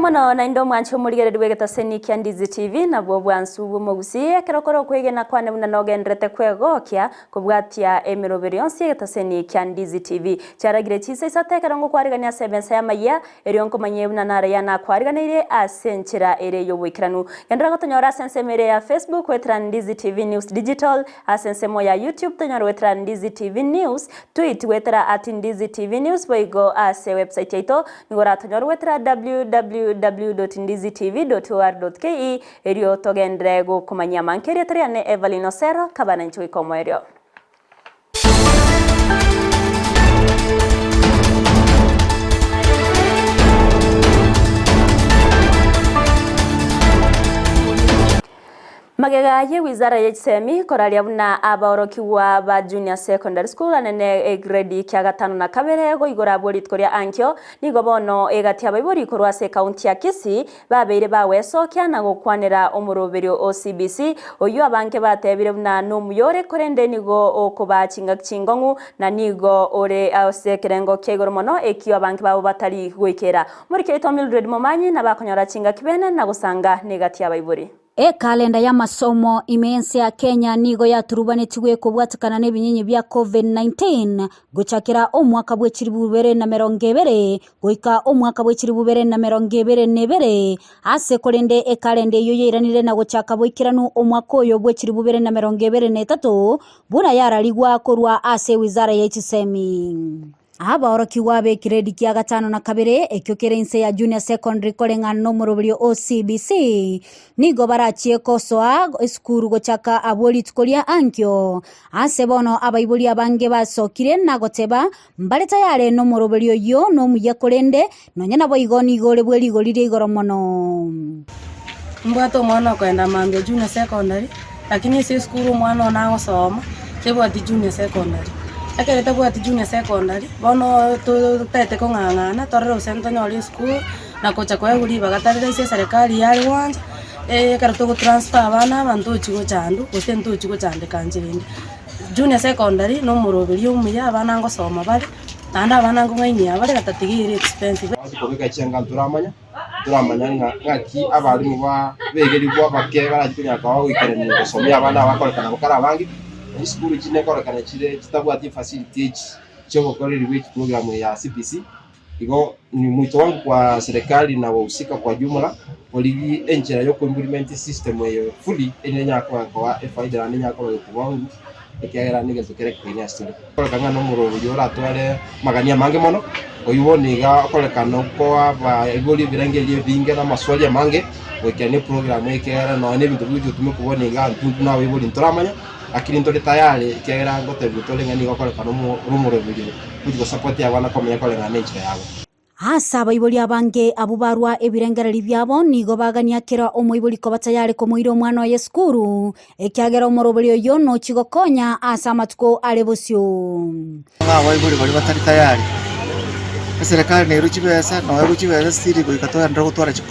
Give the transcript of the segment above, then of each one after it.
mono na indo mwancho murigeredwe getaseni kia Ndizi TV na bwo bwansu bwo Gusii kerokoro kwigena kwane muna nogendrete kwegokia kubwatia emiroberi onsi getaseni kia Ndizi TV charagire chise isatekera ngo kwarigania sebensa ya maya erionko manyebuna nara yana kwariganire asenchira ere yobwikiranu yandra gotonyora sensemere ya Facebook wetra Ndizi TV News Digital asensemo ya YouTube tonyora wetra Ndizi TV News tweet wetra @Ndizi TV News boigo ase website yaito ngora tonyora wetra www.ndizitv.or.ke erio togendrego kumanya mankeria triane Evelyn Osero kabana nchoi komoerio. Magagaye wizara ya HSM koralia buna abaorokiwa ba junior secondary school anene grade kya gatano na kabere go igora bolit koria ankyo nigo bono egatia baibori korwa se county ya Kisii babeire bawesokia na gukwanira omuroberio OCBC oyu abanke batebire buna no muyore korende nigo okubachinga chingongu na nigo ore asekerengo kegoro mono ekyo abanke babo batari gwikera muri keto Mildred Momanyi na bakonyora chinga kibene na gusanga negatia baibori. Kalenda ya masomo imense Kenya nigo yaturubanetiwe kubwatukana n'ebinyinyi bya COVID-19 gucakira omwaka bw'ekiribu 2020 goika omwaka bw'ekiribu 2022 ase kolende ekalende yo yiranire na gucaka bwikiranu omwaka oyo bw'ekiribu 2023 buna yaraligwa korwa ase wizara ya HSM. Abaorokiwa be grade kya gatano na kabere ekyokerense ya junior secondary kolenga no muroberio OCBC nigo barachie kosoa eskuru gochaka abolit kolia ankyo ase bono abaibuli abange basokire na goteba mbale tayare no muroberio yo no muyakolende nonyana boigoni gore bweli golire igoro mono mbwato mwana kwenda mambe junior secondary lakini si skuru mwana onango soma kebo ati junior secondary akerete bwati junior secondary bono tete ko ngangana torero sento nyoli school na kocha kwa guri bagatarira ise serikali yali wanje karato go transfer abana abantu chigo chandu osento chigo chande kanjirinde junior secondary no muroberio umuya abana ngo soma bali nanda abana ngo ngainya bali gatatigire expensive kubika chenga turamanya ngaki abali muba begeri bwa bakke barajikunya kwa wikere ni gusomya abana bakorekana bukara bangi school chine korekana chire kitabwati facility cyo gukorera which program ya CPC igo ni mwito wangu kwa serikali na wahusika kwa jumla poligi enchera yo implement system yo fully enenya kwa faida nenya kwa wangu ekera nige tukere kwenya studio korekana no muro yo ratware magania mange mono oyuboniga korekana kwa ba igoli birangelie binge na maswali mange wekene program ekera no ne bintu byo tumekuboniga ntuntu nawe iboli ntoramanya akiri ntore tayari kera ngote bitole ngani gokoreka no muroberio kuko support ya wana komenya kolenga nature yabo asa baiboli abange abubarwa ebirengereri byabo nigo bagania kera omuiboli ko batayare ko muiro mwana wa yeskuru ekyagera omuroberio yo no chigokonya asa matuko alebosyo baiboli bali batari tayari serikali ne ruchibesa no ruchibesa siri ko ikatoya ndro gutwara chi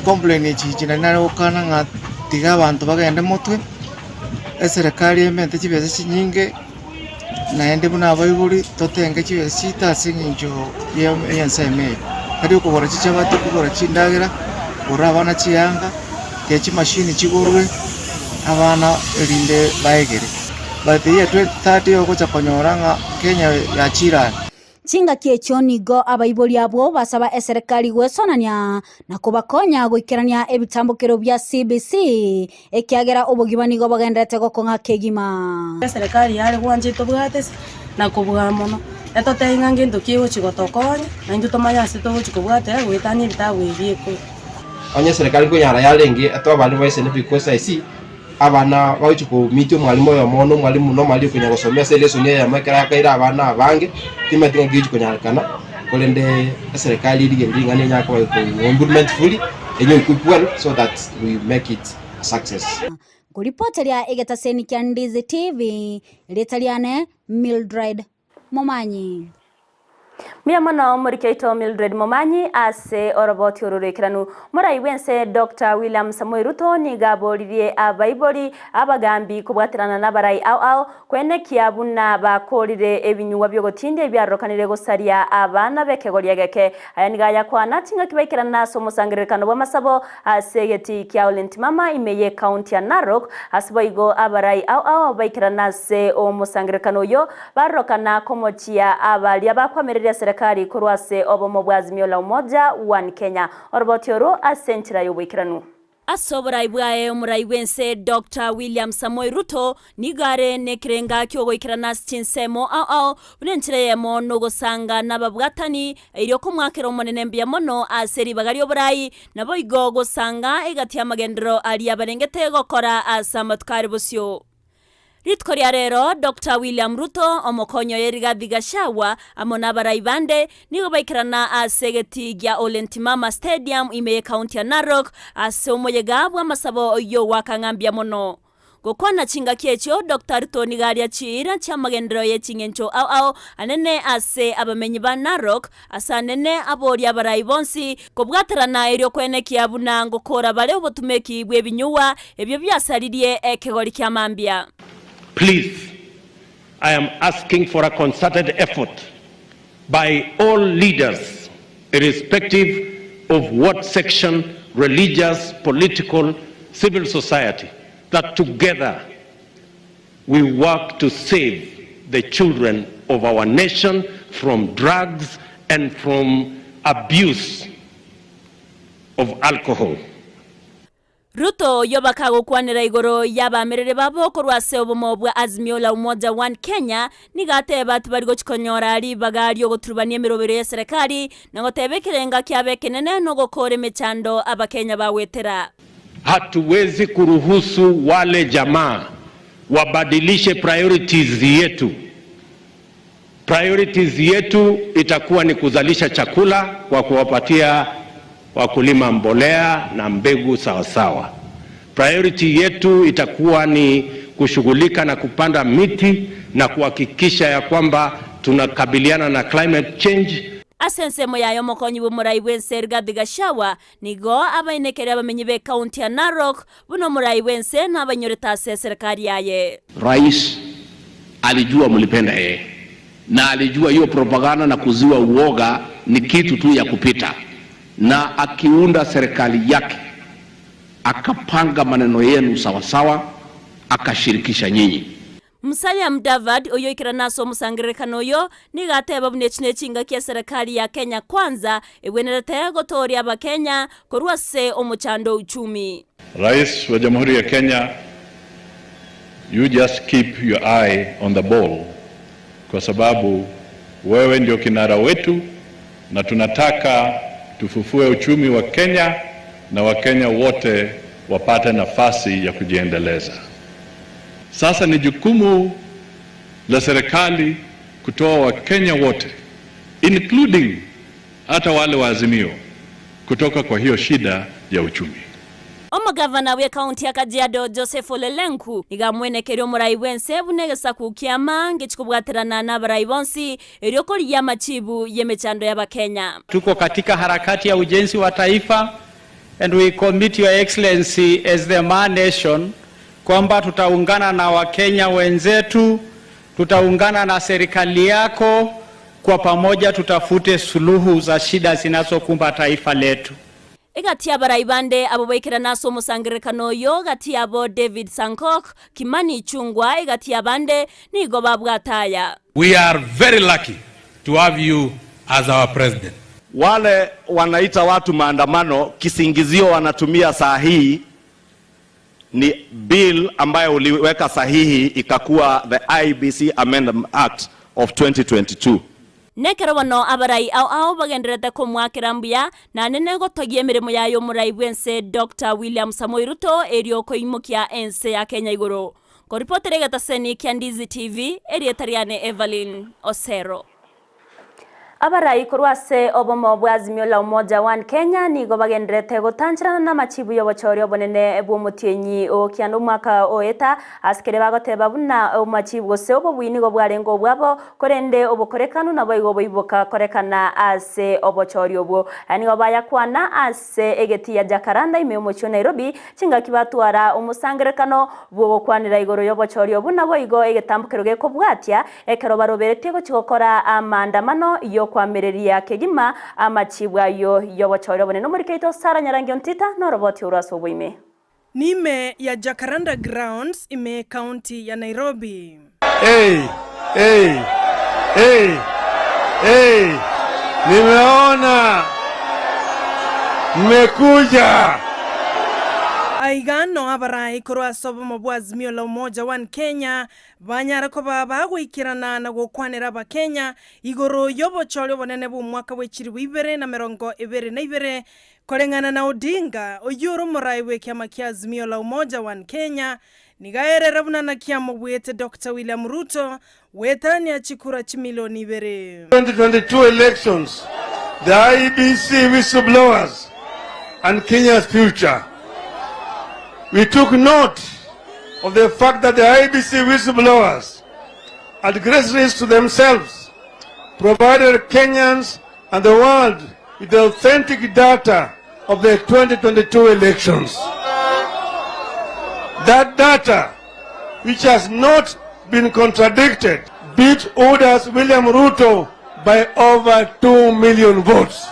complain ichi chinana okana ngatiga abantu bagende mutwe serikali emente chibese chinyinge naende buna abaibuli totenge chibese chitase nginjo yenseme kadi ukubora chichabati kubora chindagira ora abana chiyanga kechi machine chigorwe abana elinde baegere but ye 2030 okocha konyoranga Kenya yachira chinga kiecho nigo abaiboli abo basaba serikali gwesonania na kubakonya guikerania ebitambukiro bya CBC ekyagera obugibani go bagendete gokonga kegima serikali yale gwanje tobwate na kubwa mono eto tenga ngendo kiwo chigotokonya na ndu tomanya sito chikobwate gwetani bitawe bieko onye serikali ko yara yalenge eto abali baise ne bikosa isi abana bawichuko mityo mwalimu ya mono mwalimu no mali kunya gusomya lesson ya makara kaira abana abange timatinga gichu kunyarikana kolende serikali irigenga nenya kwa implement fully enyo equip well so that we make it a success. Kuripoteria egetaseni kya Ndizi TV letaliane Mildred Momanyi. Miamano murikeito Mildred Momanyi ase oroboti orurikiranu murai wense Dr. William Samoei Ruto ni gaboririe abaibori abagambi kubwatirana nabarai au kwene kiabuna bakorire ebinyuwa byo gotinde byarokanire gosaria abana bekegoria geke aya nigaya kwana tinga kibaikirana so musangiririkano bw'amasabo ase geti kya Olentimama imeye county ya Narok asiboigo abarai au baikirana se o musangiririkano yo barokana komochia abali abakwamerera serikali kurwase obomo bwazimio la umoja One Kenya orobotoro asentira yobwikiranu asobora ibwae umurai wense Dr. William Samoei Ruto nigare nekirenga kyogoikirana chinsemo au bunentireyemo no gosanga nababwatani iryo kumwakero monene mbya mono aseri bagari oburai nabo igo gosanga egati amagendero ali abarengete gokora asamatkari busyo Ritkoria rero Dr. William Ruto omokonyo Rigathi Gachagua amona baraibande nigo baikirana asegeti gya Olentimama Stadium imeye county ya Narok ase omoyegabwa masabo yo wakangambya mono gokwana chinga kyecho Dr. Ruto nigaria chira chamagendero yechingencho au anene ase abamenyi ba Narok asanene abori abarayibonsi kobwaterana eryo kwene kiabuna ngokora bale obotumeki bwebinyuwa ebyo byasaririe ekegori kyamambya. Please, I am asking for a concerted effort by all leaders, irrespective of what section, religious, political, civil society, that together we work to save the children of our nation from drugs and from abuse of alcohol. Ruto yobakago kwanira igoro yabamerere babo korwase obomo bwa azimio la umoja One Kenya nigate batu bari gochikonyora ari bagari ogoturubanie mirobero ya serikali nangotebekirenga kyabekenene no gokore mechando abakenya bawetera. Hatuwezi kuruhusu wale jamaa wabadilishe priorities yetu. Priorities yetu itakuwa ni kuzalisha chakula kwa kuwapatia wakulima mbolea na mbegu sawasawa. Priority yetu itakuwa ni kushughulika na kupanda miti na kuhakikisha ya kwamba tunakabiliana na climate change. Asensemo yayo mokonyi bumurai wense Rigathi Gachagua nigo abainekere abamenyi be county ya Narok buno murai wense n'abanyoreta serikali yaye. Rais alijua mlipenda yeye na alijua hiyo propaganda na kuziwa uoga ni kitu tu ya kupita, na akiunda serikali yake akapanga maneno yenu sawasawa akashirikisha nyinyi. Musalia Mudavadi oyo ikiranaso musangiririkano yo nigateba bunechine chinga kia serikali ya Kenya kwanza ewenerete gotori abakenya korwase omuchando uchumi. Rais wa Jamhuri ya Kenya, you just keep your eye on the ball kwa sababu wewe ndio kinara wetu na tunataka tufufue uchumi wa Kenya na Wakenya wote wapate nafasi ya kujiendeleza. Sasa ni jukumu la serikali kutoa Wakenya wote, including hata wale wa Azimio, kutoka kwa hiyo shida ya uchumi. Omugavana we county ya Kajiado Joseph Olelenku igamwenekerio murai wense bunegesa kukiama ngechikubwaterana n'abarai bonsi eriokori ya machibu yemechando y'abakenya. Tuko katika harakati ya ujenzi wa taifa and we commit your excellency as the man nation kwamba tutaungana na Wakenya wenzetu, tutaungana na serikali yako, kwa pamoja tutafute suluhu za shida zinazokumba taifa letu. Egati abaraibande abo baikirana so musangiririkano yo gati abo David Sankok Kimani Chungwa egati abande nigo babwataya. We are very lucky to have you as our president. Wale wanaita watu maandamano kisingizio wanatumia sahihi ni bill ambayo uliweka sahihi ikakuwa the IBC Amendment Act of 2022. Nekero wano abarai au bagenderete kumwakirambuya na nene gotogie mirimo yayo murai wense Dr. William Samoei Ruto erio koimukia ense ya Kenya iguru. Ko reporter gata seni kya Ndizi TV erietariane Evelyn Osero. Abarai kurwase obomo bwazimio la umoja One Kenya nigo bagendrete gutanjirana na machibu y'obochori obonene bw'omutienyi okianda mwaka oeta askere bagoteba buna machibu gose obobwini go bwarengo bwabo korende obokorekanu nabo igo boiboka korekana ase obochori obwo nigo bayakwana ase egeti ya Jacaranda ime omochio Nairobi chinga kibatwara umusangerekano bwo kwanira igoro y'obochori obwo nabo igo egetambukero gekobwatia ekero baroberete go chigokora amandamano yo kwamireria kegima amachibwa yo yobochoro bone no muri keito Sara Nyarangi Ontita no roboti uraso boime Nime ya Jacaranda Grounds ime county ya Nairobi. Nimeona mmekuja Aigano abarai kurwa sobo mabwazimio la umoja One Kenya banyara ko baba gwikirana na gukwanira ba Kenya igoro yobochoro bonene bu mwaka w'ekiri w'ibere na 2022 korengana na Odinga oyuro murai we kyama kyazimio la umoja One Kenya nigaerera bunana kyamo bwete Dr. William Ruto wetani achikura chimilioni 2 2022 elections, the IEBC whistleblowers and Kenya's future. We took note of the fact that the IEBC whistleblowers, at great risk to themselves, provided Kenyans and the world with the authentic data of the 2022 elections. That data, which has not been contradicted, beat Oda's William Ruto by over 2 million votes.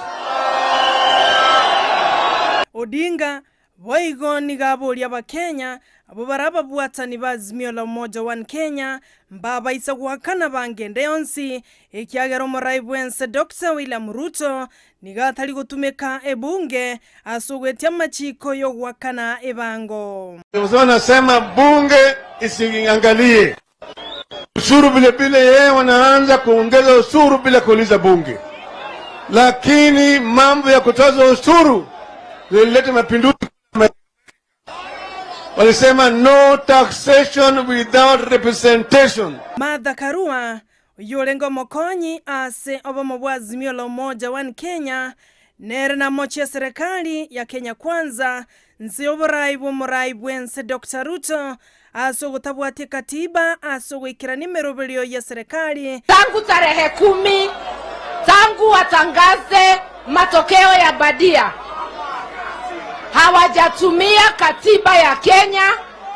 Odinga Waigo nigaboria ba Kenya abo baraba bwatani bazimio la umoja One Kenya mbaba isa gwakana bangende yonsi ekiagero murai bwense Dr. William Ruto nigatali gutumeka ebunge asugwetia machiko yo gwakana ebango. Wanasema bunge isiangalie ushuru vile yeye wanaanza kuongeza ushuru bila kuuliza bunge, lakini mambo ya kutoza ushuru zilileta mapinduzi. Walisema no taxation without representation. Martha Karua yolengo mokonyi ase obomo bwazimio la umoja One Kenya nere na mochi ya serikali ya Kenya Kwanza nsi oborai bw'omurai bwense Dr. Ruto aso gutabwate katiba aso gwikira nimero belio ya serikali tangu tarehe 10 tangu watangaze matokeo ya badia hawajatumia katiba ya Kenya.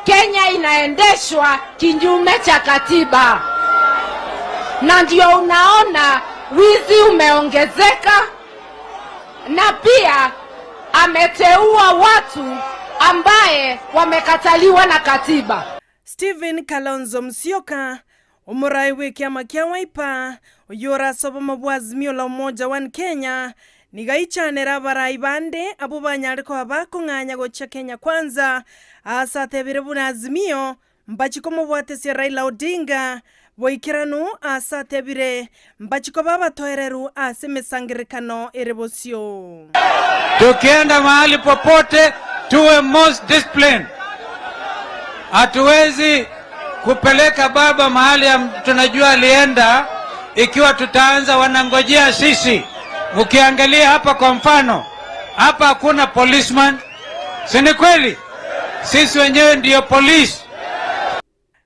Kenya inaendeshwa kinyume cha katiba, na ndio unaona wizi umeongezeka, na pia ameteua watu ambaye wamekataliwa na katiba. Stephen Kalonzo Musyoka umurai wiki ama kia Wiper uyora sobo mabwazimio la umoja One Kenya nigaichanera barai bande abo banyariko abakunganya gocha Kenya Kwanza asatebire bunazimio mbachiko mubwatesia Raila Odinga boikiranu asatebire mbachiko babatoereru asemesangirikano erebosio. Tukienda mahali popote tuwe most disciplined. Hatuwezi kupeleka baba mahali tunajua alienda ikiwa tutaanza wanangojea sisi. Ukiangalia hapa kwa mfano, hapa hakuna policeman. Si ni kweli? Sisi wenyewe ndio police.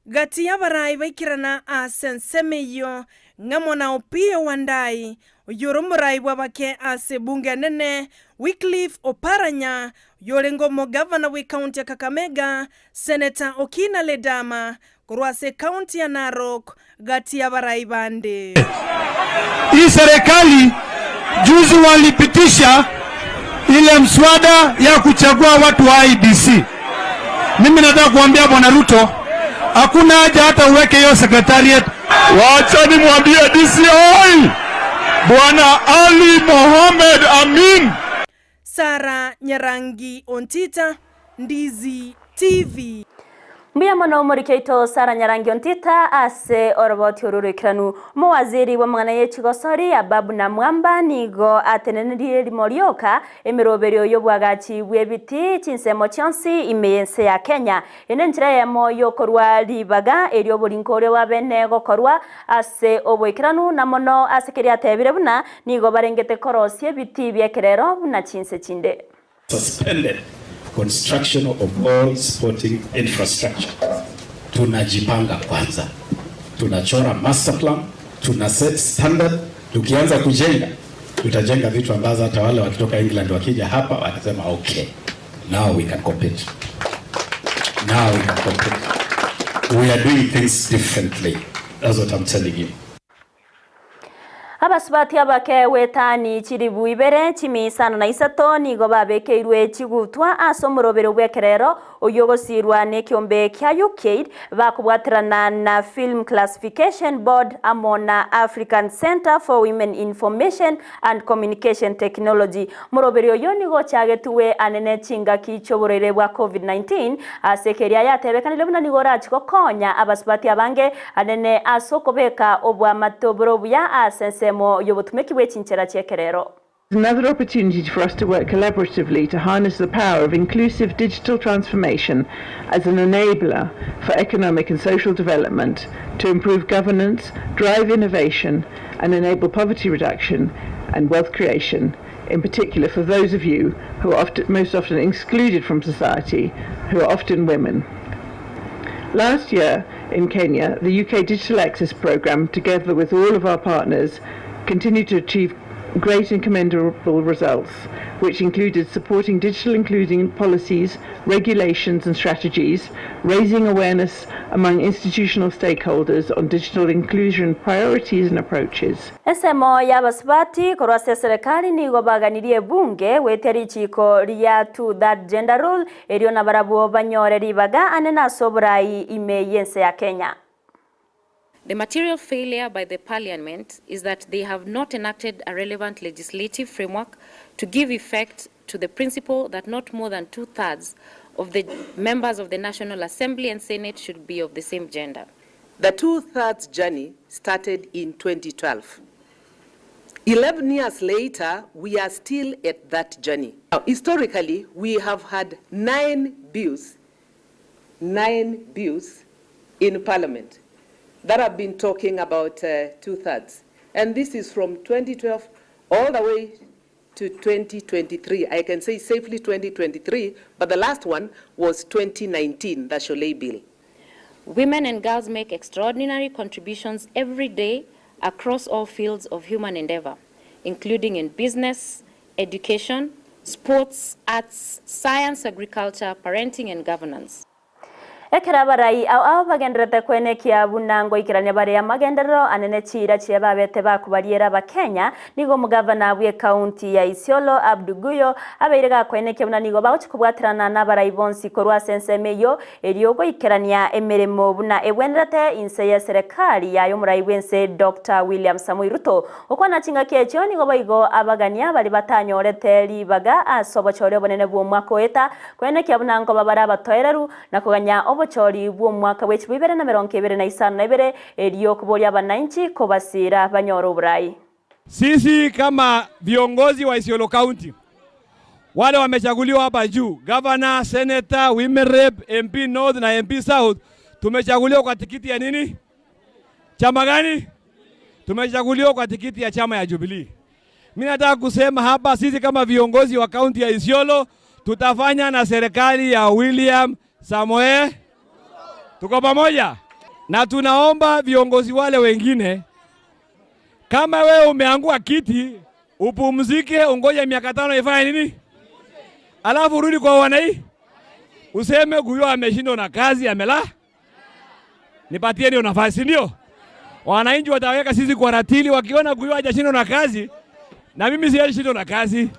Gati ya barai baikirana asensemeyo ngamona opio wandai uyurumurai wabake ase bunge nene Wycliffe Oparanya yorengo mo governor we county ya Kakamega Senator Okina Ledama kurwase county ya Narok gati ya barai bande. Hii serikali juzi walipitisha ile mswada ya kuchagua watu wa IEBC. Mimi nataka kuambia Bwana Ruto, hakuna haja hata uweke hiyo secretariat. Wacha nimwambie DCI Bwana Ali Mohamed Amin. Sara Nyarangi Ontita, Ndizi TV. Mbia mono murikeito Sara Nyarangi Ontita ase oroboti orurikiranu muwaziri wa mwana yechigosori Ababu na Mwamba nigo atenenire limorioka emiroberio yobwagachi bwebiti chinsemo chionsi imeyense ya Kenya enenjira yemo yokorwa libaga eryo bulinkore wabene gokorwa ase obwikiranu na mono asekeria atebire buna nigo barengete korosie biti byekerero buna chinse chinde suspended construction of all sporting infrastructure. Tunajipanga kwanza, tunachora master plan, tuna set standard. Tukianza kujenga, tutajenga vitu ambazo hata wale wakitoka England wakija hapa wanasema okay, now we can compete. Now we can compete. We are doing things differently. That's what I'm telling you. Abasubati abake wetani chiribu ibere chimisano na isato nigo babekeirwe chigutwa asomurobero bwekerero oyogosirwa nekiombe kya UK bakubwatirana na Film Classification Board amona African Center for Women Information and Communication Technology murobero yo nigo chagetuwe anene chinga kichoborere bwa COVID-19 asekeria yatebekanile buna nigo rachiko konya abasubati abange anene asokobeka obwa matoboro bya asense Another opportunity for us to work collaboratively to harness the power of inclusive digital transformation as an enabler for economic and social development, to improve governance, drive innovation, and enable poverty reduction and wealth creation, in particular for those of you who are most often excluded from society, who are often women. Last year in Kenya, the UK Digital Access Programme, together with all of our partners, continued to achieve great and commendable results, which included supporting digital inclusion policies, regulations and strategies, raising awareness among institutional stakeholders on digital inclusion priorities and approaches. Esemo yabasbati korwase serikali nigo baganirie bunge weteri chiko ria to that gender rule eryo na barabu banyore ribaga anena sobrai imeyense ya Kenya. The material failure by the Parliament is that they have not enacted a relevant legislative framework to give effect to the principle that not more than 2/3 of the members of the National Assembly and Senate should be of the same gender. The 2/3 journey started in 2012. 11 years later, we are still at that journey. Now, historically, we have had 9 bills in Parliament that have been talking about 2/3. And this is from 2012 all the way to 2023. I can say safely 2023, but the last one was 2019, the Cholet Bill. Women and girls make extraordinary contributions every day across all fields of human endeavor, including in business, education, sports, arts, science, agriculture, parenting, and governance. Ekerabarai au bagendrete kwene kia bunango ikiranya bare ya magendero anene chira chie babete bakubariera ba Kenya nigo mugavana bwe county ya Isiolo Abduguyo abeirega kwene kia buna nigo bawuchikubwatirana na barai bonsi korwa sensemeyo eriogo ikiranya emeremo buna ewendrete inse ya serikali ya yomurai wense Dr. William Samoei Ruto okwana chinga kecho nigo baigo abagania bali batanyorete libaga asobochore bonene bwo mwako eta kwene kia bunango babara batoereru na kuganya obochori bwo mwaka wechi 2025 eriyo kuboria bananchi kobasira banyoro Burai. Sisi kama viongozi wa Isiolo County wale wamechaguliwa hapa juu, governor, senator, women rep, MP North na MP South, tumechaguliwa kwa tikiti ya nini? Chama gani? Tumechaguliwa kwa tikiti ya chama ya Jubilee. Mimi nataka kusema hapa sisi kama viongozi wa county ya Isiolo tutafanya na serikali ya William Samoei. Tuko pamoja? Na tunaomba viongozi wale wengine, kama wewe umeangua kiti, upumzike, ungoje miaka 5 ifanye nini? Alafu rudi kwa wanai. Useme Guyo ameshindwa na kazi, amela. Nipatie hiyo nafasi ndio. Wananchi wataweka sisi kwa ratili wakiona Guyo hajashindwa na kazi na mimi sijashindwa na kazi.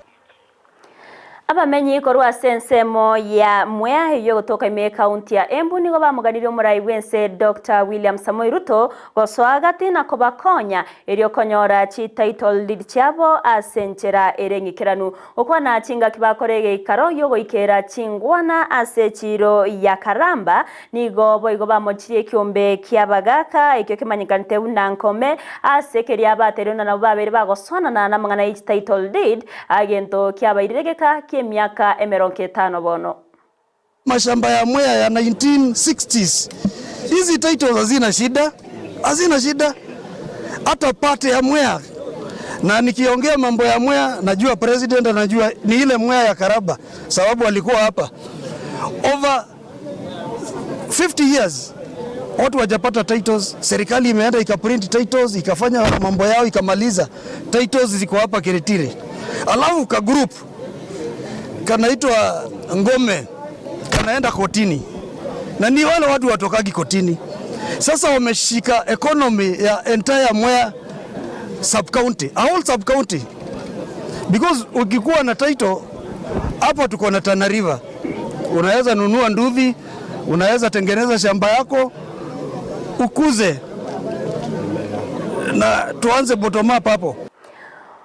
Abamenyi korwa sensemo ya Mwea hiyo kutoka ime kaunti ya Embu nigo bamuganire umurai wense Dr. William Samoei Ruto goswagati na kobakonya elio konyora chi title deed chabo asenchera erengikiranu okwana chinga kibakorege ikaro yogo ikera chingwana ase chiro ya Karamba nigo boigo bamochirie kiombe kiabagaka ikyo kimanyikanite unankome ase keria baterona na babere bagoswana na mangana each title deed agento kiabairegeka miaka 50 bono. Mashamba ya Mwea ya 1960s. Hizi titles hazina shida. Hata pate ya Mwea. Na nikiongea mambo ya Mwea, najua president anajua ni ile Mwea ya Karaba, sababu walikuwa hapa. Over 50 years watu wajapata titles, serikali imeenda ikaprint titles, ikafanya mambo yao, ikamaliza. Titles ziko hapa Kiritiri. Alafu ka group kanaitwa Ngome kanaenda kotini, na ni wale watu watokagi kotini. Sasa wameshika economy ya entire Mwea sub county, a whole sub county, because ukikuwa na title hapo, tuko na Tana River, unaweza nunua nduthi, unaweza tengeneza shamba yako ukuze, na tuanze bottom up hapo.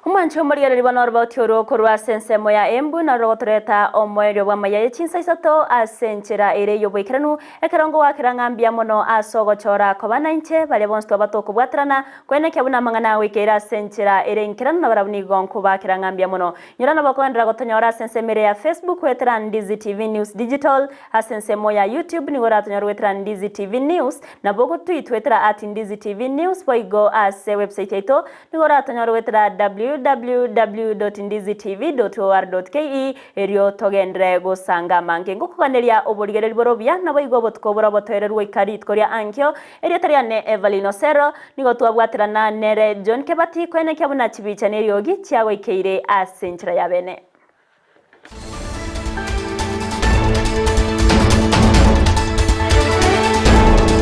Umancho muri yari banor bautiro korwa sensemo ya Embu na rogotoreta omoyo wa mayaye chinsa isato asenchera ere yoboikranu ekarongo wakirangambia mono asogochora kobana inche bale bonsto batoko bwatrana kwene kyabuna mangana wikera senchera ere inkiranu na barabuni gonko bakirangambia mono nyurana bakondra gotonyora sensemere ya Facebook wetra Ndizi TV News Digital asensemo ya YouTube ni gora tonyora wetra Ndizi TV News na bogo tweet wetra @Ndizi TV News boigo ase website ito ni gora tonyora wetra www.ndizitv.or.ke erio togendre gusanga mange ngukuganeria oborigereri borobia na boigo botkobora botoererwa ikarit koria ankyo erio tariane Evelino Sero nigo twabwatirana nere John Kebati kwene kyabuna chibicha neriogi chiago ikeire asenchira ya bene.